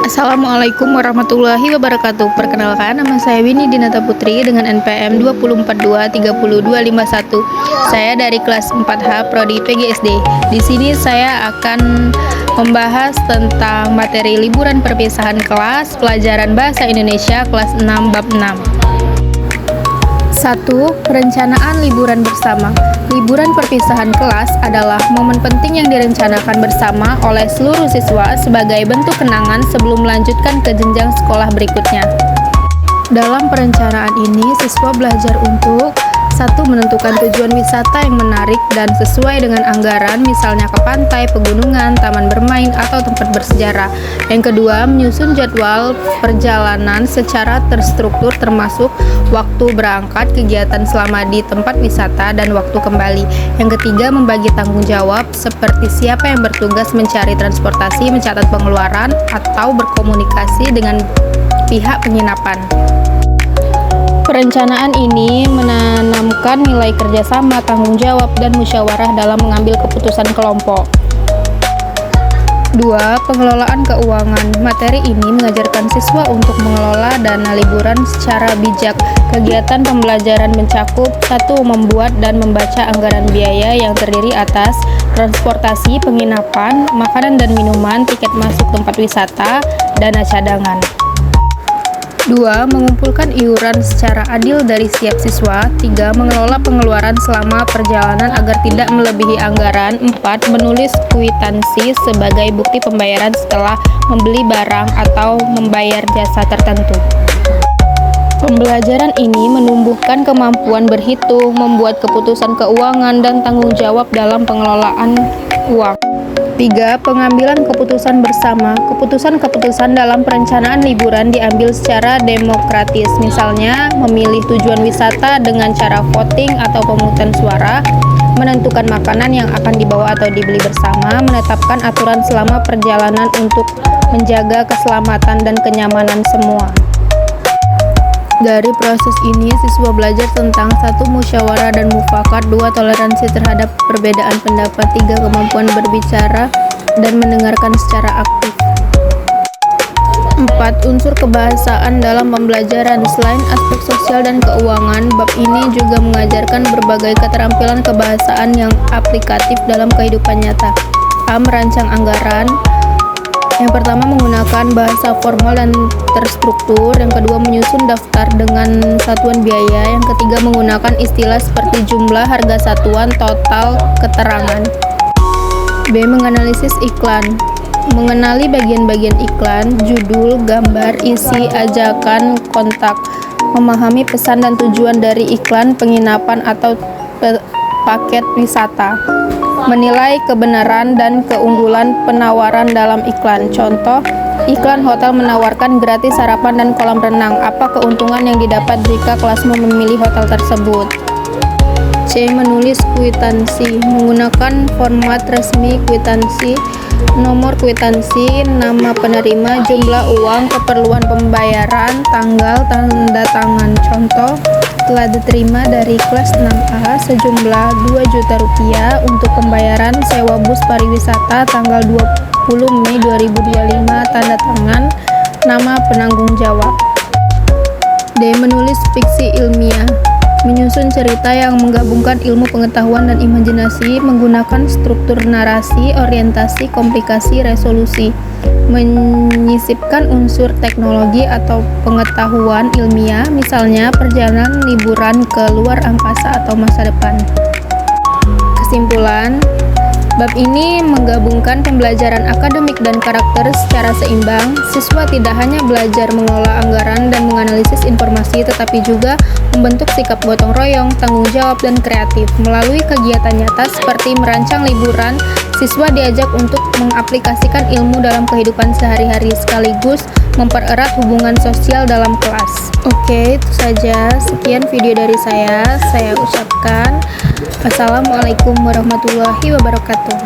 Assalamualaikum warahmatullahi wabarakatuh. Perkenalkan, nama saya Winnie Dinata Putri dengan NPM 204230251. Saya dari kelas 4H Prodi PGSD. Di sini saya akan membahas tentang materi liburan perpisahan kelas pelajaran Bahasa Indonesia kelas 6 bab 6. 1. Perencanaan liburan bersama. Liburan perpisahan kelas adalah momen penting yang direncanakan bersama oleh seluruh siswa sebagai bentuk kenangan sebelum melanjutkan ke jenjang sekolah berikutnya. Dalam perencanaan ini, siswa belajar untuk 1. Menentukan tujuan wisata yang menarik dan sesuai dengan anggaran, misalnya ke pantai, pegunungan, taman bermain, atau tempat bersejarah. Yang kedua, menyusun jadwal perjalanan secara terstruktur termasuk waktu berangkat, kegiatan selama di tempat wisata, dan waktu kembali. Yang ketiga, membagi tanggung jawab seperti siapa yang bertugas mencari transportasi, mencatat pengeluaran, atau berkomunikasi dengan pihak penginapan. Perencanaan ini menanamkan nilai kerjasama, tanggung jawab, dan musyawarah dalam mengambil keputusan kelompok. 2. Pengelolaan keuangan. Materi ini mengajarkan siswa untuk mengelola dana liburan secara bijak. Kegiatan pembelajaran mencakup 1. Membuat dan membaca anggaran biaya yang terdiri atas transportasi, penginapan, makanan dan minuman, tiket masuk tempat wisata, dana cadangan. 2. Mengumpulkan iuran secara adil dari setiap siswa. 3. Mengelola pengeluaran selama perjalanan agar tidak melebihi anggaran. 4. Menulis kwitansi sebagai bukti pembayaran setelah membeli barang atau membayar jasa tertentu. Pembelajaran ini menumbuhkan kemampuan berhitung, membuat keputusan keuangan, dan tanggung jawab dalam pengelolaan uang. 3. Pengambilan keputusan bersama. Keputusan-keputusan dalam perencanaan liburan diambil secara demokratis, misalnya memilih tujuan wisata dengan cara voting atau pemungutan suara, menentukan makanan yang akan dibawa atau dibeli bersama, menetapkan aturan selama perjalanan untuk menjaga keselamatan dan kenyamanan semua. Dari proses ini, siswa belajar tentang 1. Musyawarah dan mufakat, 2. Toleransi terhadap perbedaan pendapat, 3. Kemampuan berbicara dan mendengarkan secara aktif. 4. Unsur kebahasaan dalam pembelajaran. Selain aspek sosial dan keuangan, bab ini juga mengajarkan berbagai keterampilan kebahasaan yang aplikatif dalam kehidupan nyata. A. Merancang anggaran. Yang pertama, menggunakan bahasa formal dan terstruktur. Yang kedua, menyusun daftar dengan satuan biaya. Yang ketiga, menggunakan istilah seperti jumlah, harga satuan, total, keterangan. B. Menganalisis iklan. Mengenali bagian-bagian iklan, judul, gambar, isi, ajakan, kontak. Memahami pesan dan tujuan dari iklan penginapan atau paket wisata. Menilai kebenaran dan keunggulan penawaran dalam iklan. Contoh, iklan hotel menawarkan gratis sarapan dan kolam renang. Apa keuntungan yang didapat jika kelasmu memilih hotel tersebut? C. Menulis kwitansi. Menggunakan format resmi kwitansi, nomor kwitansi, nama penerima, jumlah uang, keperluan pembayaran, tanggal, tanda tangan. Contoh, telah diterima dari kelas 6A sejumlah Rp2.000.000 untuk pembayaran sewa bus pariwisata tanggal 20 Mei 2025, tanda tangan, nama penanggung jawab. D. Menulis fiksi ilmiah. Menyusun cerita yang menggabungkan ilmu pengetahuan dan imajinasi, menggunakan struktur narasi, orientasi, komplikasi, resolusi. Menyisipkan unsur teknologi atau pengetahuan ilmiah, misalnya perjalanan liburan ke luar angkasa atau masa depan. Kesimpulan, bab ini menggabungkan pembelajaran akademik dan karakter secara seimbang. Siswa tidak hanya belajar mengelola anggaran dan menganalisis informasi, tetapi juga membentuk sikap gotong royong, tanggung jawab, dan kreatif. Melalui kegiatan nyata seperti merancang liburan, siswa diajak untuk mengaplikasikan ilmu dalam kehidupan sehari-hari sekaligus mempererat hubungan sosial dalam kelas. Oke, itu saja. Sekian video dari saya. Saya ucapkan Assalamualaikum warahmatullahi wabarakatuh.